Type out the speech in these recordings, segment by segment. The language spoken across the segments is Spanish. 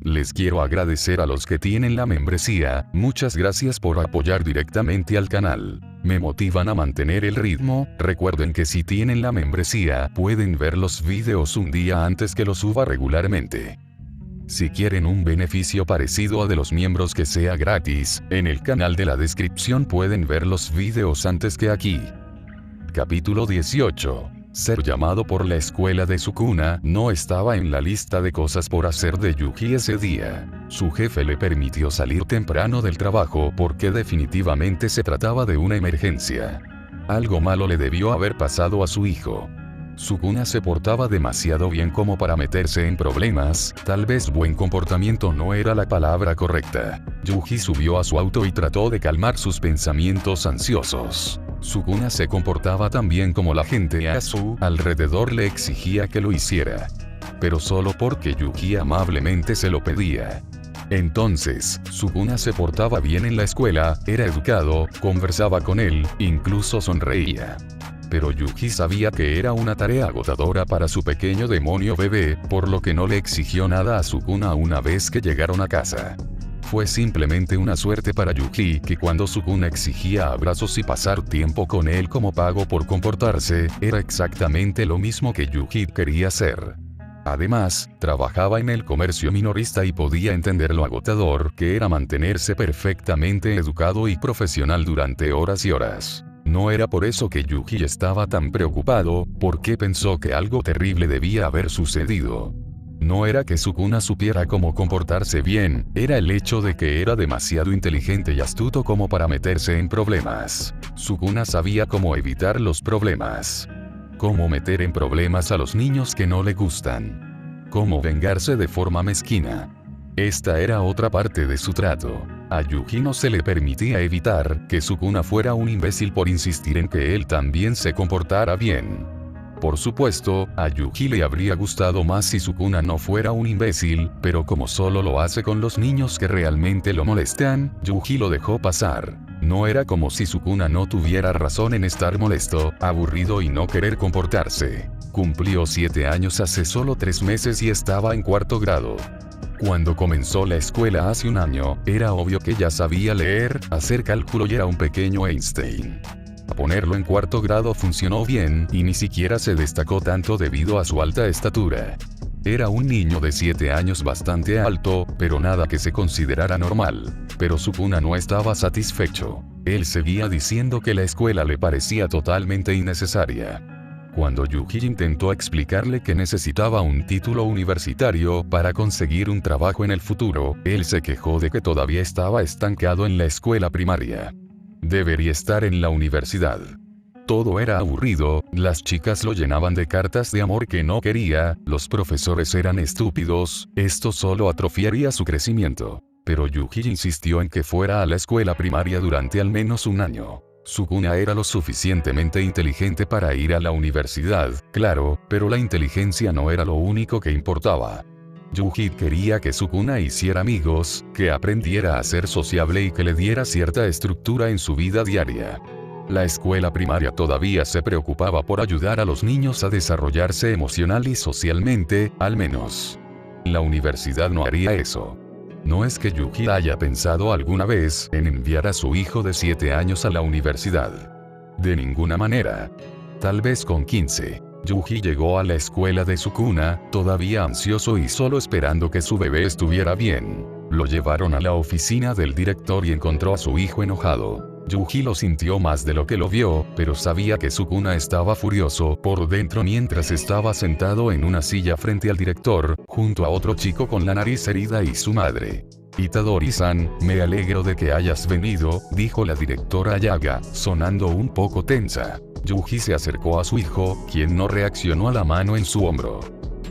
Les quiero agradecer a los que tienen la membresía, muchas gracias por apoyar directamente al canal. Me motivan a mantener el ritmo. Recuerden que si tienen la membresía, pueden ver los videos un día antes que los suba regularmente. Si quieren un beneficio parecido a de los miembros que sea gratis, en el canal de la descripción pueden ver los videos antes que aquí. Capítulo 18. Ser llamado por la escuela de Sukuna no estaba en la lista de cosas por hacer de Yuji ese día. Su jefe le permitió salir temprano del trabajo porque definitivamente se trataba de una emergencia. Algo malo le debió haber pasado a su hijo. Sukuna se portaba demasiado bien como para meterse en problemas, tal vez buen comportamiento no era la palabra correcta. Yuji subió a su auto y trató de calmar sus pensamientos ansiosos. Sukuna se comportaba tan bien como la gente a su alrededor le exigía que lo hiciera. Pero solo porque Yuji amablemente se lo pedía. Entonces, Sukuna se portaba bien en la escuela, era educado, conversaba con él, incluso sonreía. Pero Yuji sabía que era una tarea agotadora para su pequeño demonio bebé, por lo que no le exigió nada a Sukuna una vez que llegaron a casa. Fue simplemente una suerte para Yuji que cuando Sukuna exigía abrazos y pasar tiempo con él como pago por comportarse, era exactamente lo mismo que Yuji quería hacer. Además, trabajaba en el comercio minorista y podía entender lo agotador que era mantenerse perfectamente educado y profesional durante horas y horas. No era por eso que Yuji estaba tan preocupado, porque pensó que algo terrible debía haber sucedido. No era que Sukuna supiera cómo comportarse bien, era el hecho de que era demasiado inteligente y astuto como para meterse en problemas. Sukuna sabía cómo evitar los problemas. Cómo meter en problemas a los niños que no le gustan. Cómo vengarse de forma mezquina. Esta era otra parte de su trato. A Yuji no se le permitía evitar que Sukuna fuera un imbécil por insistir en que él también se comportara bien. Por supuesto, a Yuji le habría gustado más si Sukuna no fuera un imbécil, pero como solo lo hace con los niños que realmente lo molestan, Yuji lo dejó pasar. No era como si Sukuna no tuviera razón en estar molesto, aburrido y no querer comportarse. Cumplió 7 años hace solo 3 meses y estaba en 4º grado. Cuando comenzó la escuela hace un año, era obvio que ya sabía leer, hacer cálculo y era un pequeño Einstein. A ponerlo en 4º grado funcionó bien, y ni siquiera se destacó tanto debido a su alta estatura. Era un niño de 7 años bastante alto, pero nada que se considerara normal. Pero Sukuna no estaba satisfecho. Él seguía diciendo que la escuela le parecía totalmente innecesaria. Cuando Yuji intentó explicarle que necesitaba un título universitario para conseguir un trabajo en el futuro, él se quejó de que todavía estaba estancado en la escuela primaria. Debería estar en la universidad. Todo era aburrido, las chicas lo llenaban de cartas de amor que no quería, los profesores eran estúpidos, esto solo atrofiaría su crecimiento. Pero Yuji insistió en que fuera a la escuela primaria durante al menos un año. Sukuna era lo suficientemente inteligente para ir a la universidad, claro, pero la inteligencia no era lo único que importaba. Yuji quería que Sukuna hiciera amigos, que aprendiera a ser sociable y que le diera cierta estructura en su vida diaria. La escuela primaria todavía se preocupaba por ayudar a los niños a desarrollarse emocional y socialmente, al menos. La universidad no haría eso. No es que Yuji haya pensado alguna vez en enviar a su hijo de 7 años a la universidad. De ninguna manera. Tal vez con 15. Yuji llegó a la escuela de Sukuna, todavía ansioso y solo esperando que su bebé estuviera bien. Lo llevaron a la oficina del director y encontró a su hijo enojado. Yuji lo sintió más de lo que lo vio, pero sabía que Sukuna estaba furioso por dentro mientras estaba sentado en una silla frente al director, junto a otro chico con la nariz herida y su madre. Itadori-san, me alegro de que hayas venido, dijo la directora Yaga, sonando un poco tensa. Yuji se acercó a su hijo, quien no reaccionó a la mano en su hombro.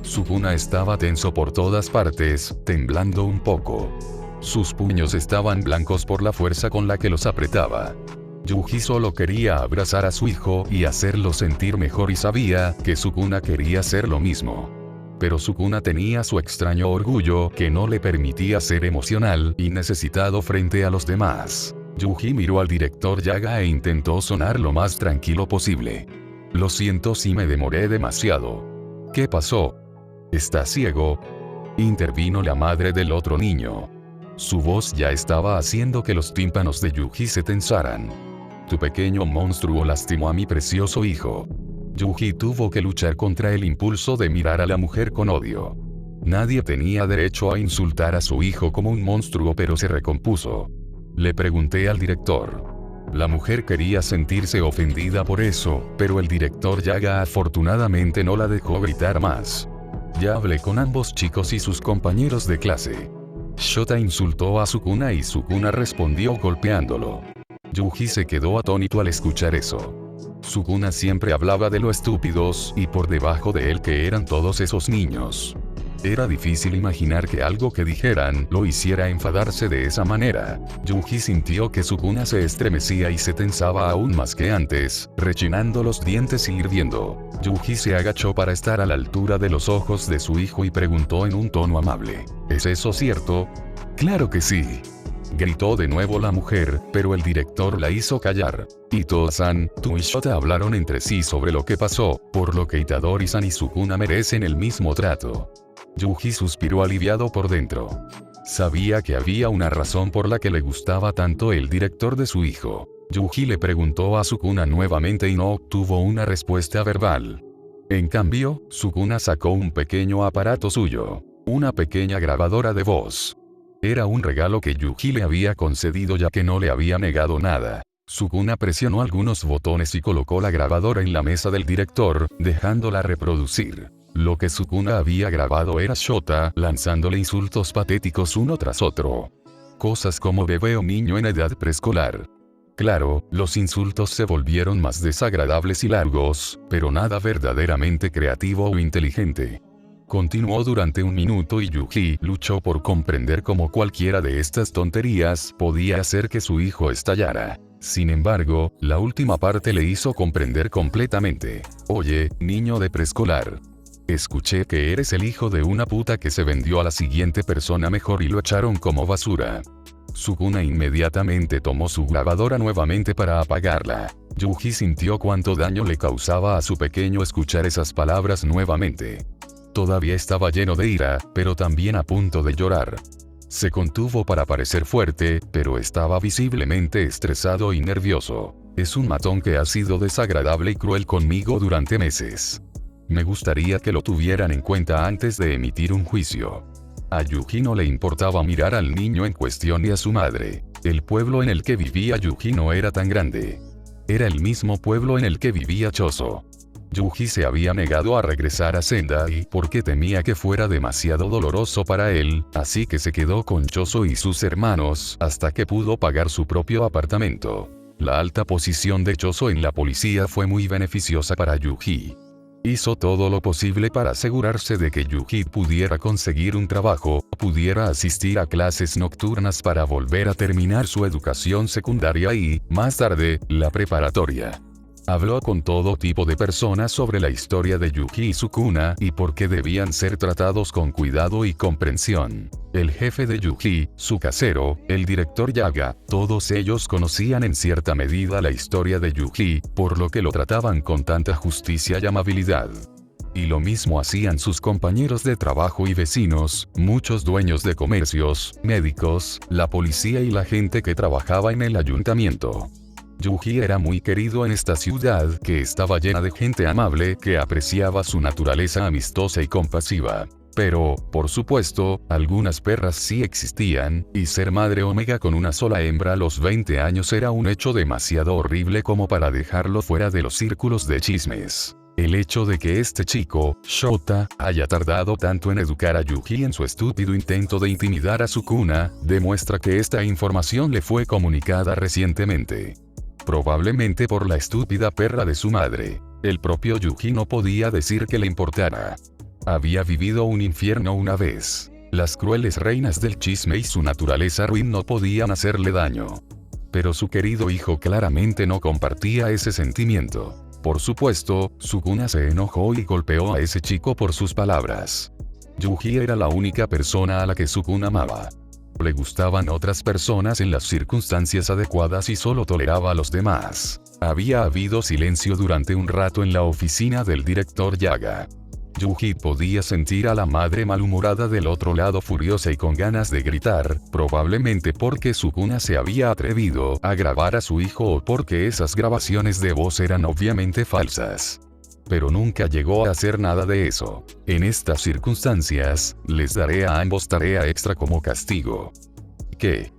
Sukuna estaba tenso por todas partes, temblando un poco. Sus puños estaban blancos por la fuerza con la que los apretaba. Yuji solo quería abrazar a su hijo y hacerlo sentir mejor y sabía que Sukuna quería hacer lo mismo. Pero Sukuna tenía su extraño orgullo que no le permitía ser emocional y necesitado frente a los demás. Yuji miró al director Yaga e intentó sonar lo más tranquilo posible. Lo siento si me demoré demasiado. ¿Qué pasó? ¿Está ciego? Intervino la madre del otro niño. Su voz ya estaba haciendo que los tímpanos de Yuji se tensaran. Tu pequeño monstruo lastimó a mi precioso hijo. Yuji tuvo que luchar contra el impulso de mirar a la mujer con odio. Nadie tenía derecho a insultar a su hijo como un monstruo, pero se recompuso. Le pregunté al director. La mujer quería sentirse ofendida por eso, pero el director Yaga afortunadamente no la dejó gritar más. Ya hablé con ambos chicos y sus compañeros de clase. Shota insultó a Sukuna y Sukuna respondió golpeándolo. Yuji se quedó atónito al escuchar eso. Sukuna siempre hablaba de lo estúpidos y por debajo de él que eran todos esos niños. Era difícil imaginar que algo que dijeran lo hiciera enfadarse de esa manera. Yuji sintió que Sukuna se estremecía y se tensaba aún más que antes, rechinando los dientes y hirviendo. Yuji se agachó para estar a la altura de los ojos de su hijo y preguntó en un tono amable: ¿Es eso cierto? Claro que sí. Gritó de nuevo la mujer, pero el director la hizo callar. Ito-san, tú y Shota hablaron entre sí sobre lo que pasó, por lo que Itadori-san y Sukuna merecen el mismo trato. Yuji suspiró aliviado por dentro. Sabía que había una razón por la que le gustaba tanto el director de su hijo. Yuji le preguntó a Sukuna nuevamente y no obtuvo una respuesta verbal. En cambio, Sukuna sacó un pequeño aparato suyo. Una pequeña grabadora de voz. Era un regalo que Yuji le había concedido ya que no le había negado nada. Sukuna presionó algunos botones y colocó la grabadora en la mesa del director, dejándola reproducir. Lo que Sukuna había grabado era Shota lanzándole insultos patéticos uno tras otro. Cosas como bebé o niño en edad preescolar. Claro, los insultos se volvieron más desagradables y largos, pero nada verdaderamente creativo o inteligente. Continuó durante 1 minuto y Yuji luchó por comprender cómo cualquiera de estas tonterías podía hacer que su hijo estallara. Sin embargo, la última parte le hizo comprender completamente. Oye, niño de preescolar. Escuché que eres el hijo de una puta que se vendió a la siguiente persona mejor y lo echaron como basura. Sukuna inmediatamente tomó su grabadora nuevamente para apagarla. Yuji sintió cuánto daño le causaba a su pequeño escuchar esas palabras nuevamente. Todavía estaba lleno de ira, pero también a punto de llorar. Se contuvo para parecer fuerte, pero estaba visiblemente estresado y nervioso. Es un matón que ha sido desagradable y cruel conmigo durante meses. Me gustaría que lo tuvieran en cuenta antes de emitir un juicio. A Yuji no le importaba mirar al niño en cuestión ni a su madre. El pueblo en el que vivía Yuji no era tan grande. Era el mismo pueblo en el que vivía Choso. Yuji se había negado a regresar a Sendai porque temía que fuera demasiado doloroso para él, así que se quedó con Choso y sus hermanos hasta que pudo pagar su propio apartamento. La alta posición de Choso en la policía fue muy beneficiosa para Yuji. Hizo todo lo posible para asegurarse de que Yuji pudiera conseguir un trabajo, pudiera asistir a clases nocturnas para volver a terminar su educación secundaria y, más tarde, la preparatoria. Habló con todo tipo de personas sobre la historia de Yuji y Sukuna y por qué debían ser tratados con cuidado y comprensión. El jefe de Yuji, su casero, el director Yaga, todos ellos conocían en cierta medida la historia de Yuji, por lo que lo trataban con tanta justicia y amabilidad. Y lo mismo hacían sus compañeros de trabajo y vecinos, muchos dueños de comercios, médicos, la policía y la gente que trabajaba en el ayuntamiento. Yuji era muy querido en esta ciudad que estaba llena de gente amable que apreciaba su naturaleza amistosa y compasiva. Pero, por supuesto, algunas perras sí existían, y ser madre omega con una sola hembra a los 20 años era un hecho demasiado horrible como para dejarlo fuera de los círculos de chismes. El hecho de que este chico, Shota, haya tardado tanto en educar a Yuji en su estúpido intento de intimidar a Sukuna, demuestra que esta información le fue comunicada recientemente. Probablemente por la estúpida perra de su madre. El propio Yuji no podía decir que le importara. Había vivido un infierno una vez. Las crueles reinas del chisme y su naturaleza ruin no podían hacerle daño. Pero su querido hijo claramente no compartía ese sentimiento. Por supuesto, Sukuna se enojó y golpeó a ese chico por sus palabras. Yuji era la única persona a la que Sukuna amaba. Le gustaban otras personas en las circunstancias adecuadas y solo toleraba a los demás. Había habido silencio durante un rato en la oficina del director Yaga. Yuji podía sentir a la madre malhumorada del otro lado, furiosa y con ganas de gritar, probablemente porque Sukuna se había atrevido a grabar a su hijo o porque esas grabaciones de voz eran obviamente falsas. Pero nunca llegó a hacer nada de eso. En estas circunstancias, les daré a ambos tarea extra como castigo. ¿Qué?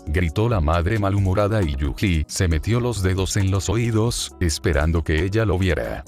Gritó la madre malhumorada y Yuji se metió los dedos en los oídos, esperando que ella lo viera.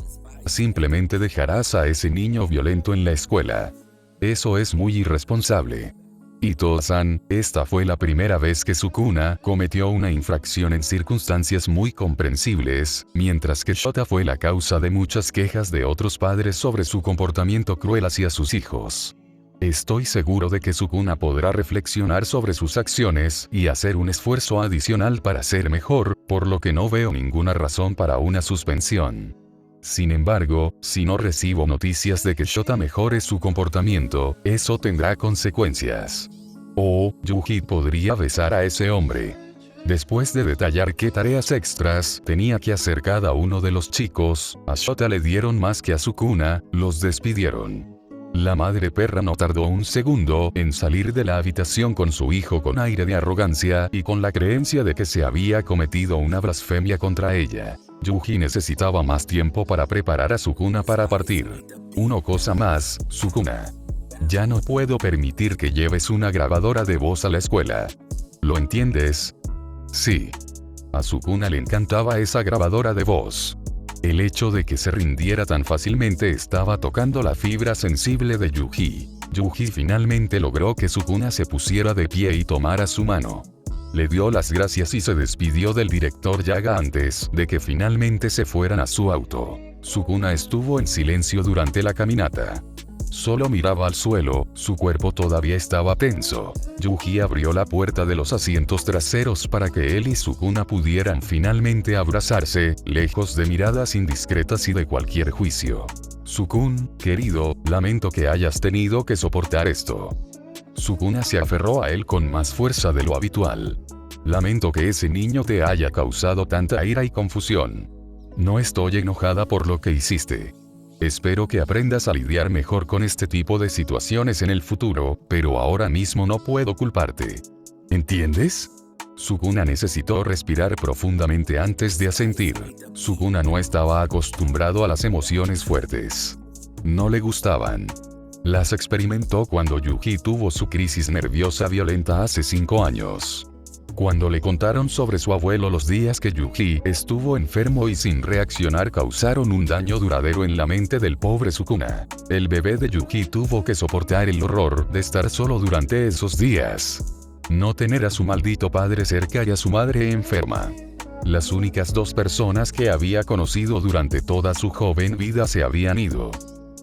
Simplemente dejarás a ese niño violento en la escuela. Eso es muy irresponsable. Ito-san, esta fue la primera vez que Sukuna cometió una infracción en circunstancias muy comprensibles, mientras que Shota fue la causa de muchas quejas de otros padres sobre su comportamiento cruel hacia sus hijos. Estoy seguro de que Sukuna podrá reflexionar sobre sus acciones y hacer un esfuerzo adicional para ser mejor, por lo que no veo ninguna razón para una suspensión. Sin embargo, si no recibo noticias de que Shota mejore su comportamiento, eso tendrá consecuencias. Yuji podría besar a ese hombre. Después de detallar qué tareas extras tenía que hacer cada uno de los chicos, a Shota le dieron más que a Sukuna, los despidieron. La madre perra no tardó un segundo en salir de la habitación con su hijo con aire de arrogancia y con la creencia de que se había cometido una blasfemia contra ella. Yuji necesitaba más tiempo para preparar a Sukuna para partir. Una cosa más, Sukuna. Ya no puedo permitir que lleves una grabadora de voz a la escuela. ¿Lo entiendes? Sí. A Sukuna le encantaba esa grabadora de voz. El hecho de que se rindiera tan fácilmente estaba tocando la fibra sensible de Yuji. Yuji finalmente logró que Sukuna se pusiera de pie y tomara su mano. Le dio las gracias y se despidió del director Yaga antes de que finalmente se fueran a su auto. Sukuna estuvo en silencio durante la caminata. Solo miraba al suelo, su cuerpo todavía estaba tenso. Yuji abrió la puerta de los asientos traseros para que él y Sukuna pudieran finalmente abrazarse, lejos de miradas indiscretas y de cualquier juicio. Sukun, querido, lamento que hayas tenido que soportar esto. Sukuna se aferró a él con más fuerza de lo habitual. Lamento que ese niño te haya causado tanta ira y confusión. No estoy enojada por lo que hiciste. Espero que aprendas a lidiar mejor con este tipo de situaciones en el futuro, pero ahora mismo no puedo culparte. ¿Entiendes? Sukuna necesitó respirar profundamente antes de asentir. Sukuna no estaba acostumbrado a las emociones fuertes. No le gustaban. Las experimentó cuando Yuji tuvo su crisis nerviosa violenta hace 5 años. Cuando le contaron sobre su abuelo, los días que Yuji estuvo enfermo y sin reaccionar causaron un daño duradero en la mente del pobre Sukuna. El bebé de Yuji tuvo que soportar el horror de estar solo durante esos días. No tener a su maldito padre cerca y a su madre enferma. Las únicas 2 personas que había conocido durante toda su joven vida se habían ido.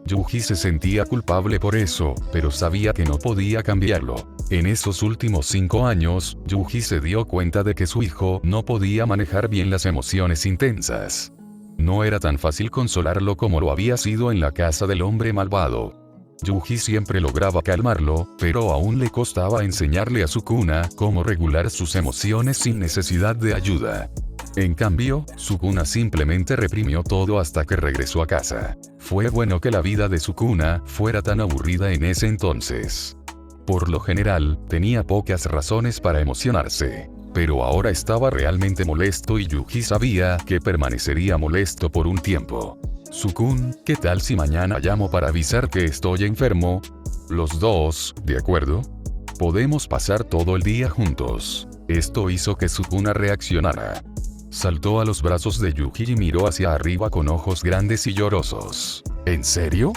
Yuji se sentía culpable por eso, pero sabía que no podía cambiarlo. En esos últimos 5 años, Yuji se dio cuenta de que su hijo no podía manejar bien las emociones intensas. No era tan fácil consolarlo como lo había sido en la casa del hombre malvado. Yuji siempre lograba calmarlo, pero aún le costaba enseñarle a Sukuna cómo regular sus emociones sin necesidad de ayuda. En cambio, Sukuna simplemente reprimió todo hasta que regresó a casa. Fue bueno que la vida de Sukuna fuera tan aburrida en ese entonces. Por lo general, tenía pocas razones para emocionarse. Pero ahora estaba realmente molesto y Yuji sabía que permanecería molesto por un tiempo. Sukun, ¿qué tal si mañana llamo para avisar que estoy enfermo? Los dos, ¿de acuerdo? Podemos pasar todo el día juntos. Esto hizo que Sukuna reaccionara. Saltó a los brazos de Yuji y miró hacia arriba con ojos grandes y llorosos. ¿En serio?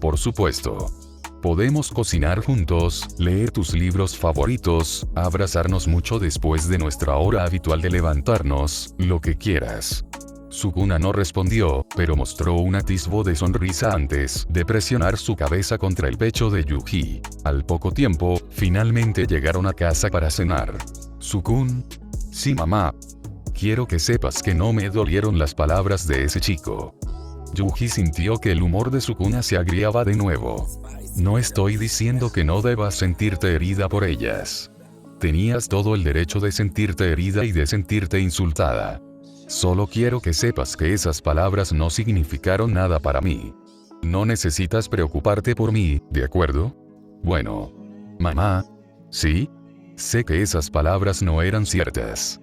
Por supuesto. Podemos cocinar juntos, leer tus libros favoritos, abrazarnos mucho después de nuestra hora habitual de levantarnos, lo que quieras. Sukuna no respondió, pero mostró un atisbo de sonrisa antes de presionar su cabeza contra el pecho de Yuji. Al poco tiempo, finalmente llegaron a casa para cenar. Sukun. Sí, mamá. Quiero que sepas que no me dolieron las palabras de ese chico. Yuji sintió que el humor de Sukuna se agriaba de nuevo. No estoy diciendo que no debas sentirte herida por ellas. Tenías todo el derecho de sentirte herida y de sentirte insultada. Solo quiero que sepas que esas palabras no significaron nada para mí. No necesitas preocuparte por mí, ¿de acuerdo? Bueno. Mamá. ¿Sí? Sé que esas palabras no eran ciertas.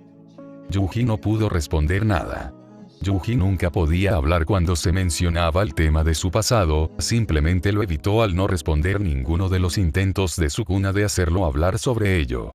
Yuji no pudo responder nada. Yuji nunca podía hablar cuando se mencionaba el tema de su pasado, simplemente lo evitó al no responder ninguno de los intentos de Sukuna de hacerlo hablar sobre ello.